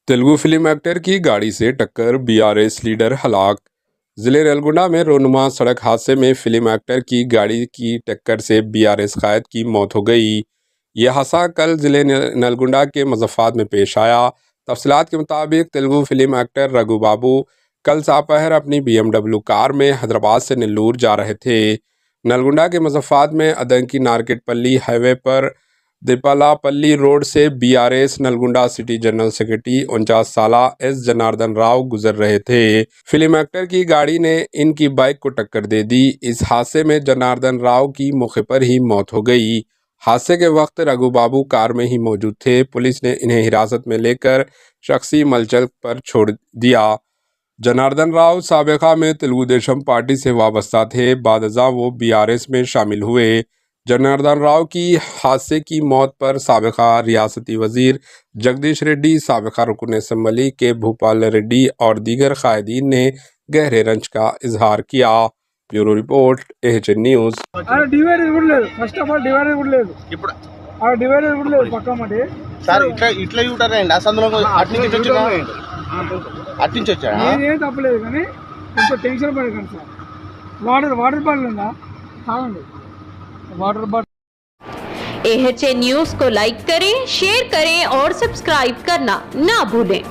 Telugu film actor की गाड़ी से टक्कर, बीआरएस लीडर हलाक। जिले नलगुंडा में रोनुमा सड़क हादसे में फिल्म एक्टर की गाड़ी की टक्कर से बीआरएस कायद की मौत हो गई। यह हादसा कल जिले नलगुंडा के मुजफ्फराबाद में पेश आया। तफसीलात के मुताबिक तेलुगु फिल्म एक्टर रघु बाबू कल दोपहर अपनी बीएमडब्ल्यू कार में हैदराबाद से नेल्लूर जा रहे थे। नलगुंडा के मुजफ्फराबाद में अदंकी नारकेटपल्ली हाईवे पर दीपालापल्ली रोड से BRS Nalgonda city general secretary 49 साल एस जनार्दन राव गुजर रहे थे। फिल्म एक्टर की गाड़ी ने इनकी बाइक को टक्कर दे दी। इस हादसे में जनार्दन राव की मौके पर ही मौत हो गई। हादसे के वक्त रघु बाबू कार में ही मौजूद थे। पुलिस ने इन्हें हिरासत में लेकर शख्सी मलचल पर छोड़ दिया। जनार्दन राव साबिका में तेलुगु देशम पार्टी से वाबस्ता थे। बादशाह वो बीआरएस में शामिल हुए। जनार्दन राव की हादसे की मौत पर साबिका रियासती वजीर जगदीश रेड्डी, साबिका रुकन असम्बली के भूपाल रेड्डी और दीगर कायदीन ने गहरे रंज का इजहार किया। Bureau report, AHN news. First of all divider కూడా లేదు. ఇప్పుడు ఆ డివైడర్ కూడా లేదు పక్క మటి. సార్ ఇట్లా యూటర్ అండి. ఆ సందులో అట్నుంచి వచ్చినా అట్నుంచి వచ్చాడా? ఏం తప్పలేదు కానీ కొంచెం టెన్షన్ పడకండి సార్. వాటర్ బాటిల్ ఉందా? తాగండి वाटर बॉटल। एएचएन न्यूज़ को लाइक करें, शेयर करें और सब्सक्राइब करना ना भूलें।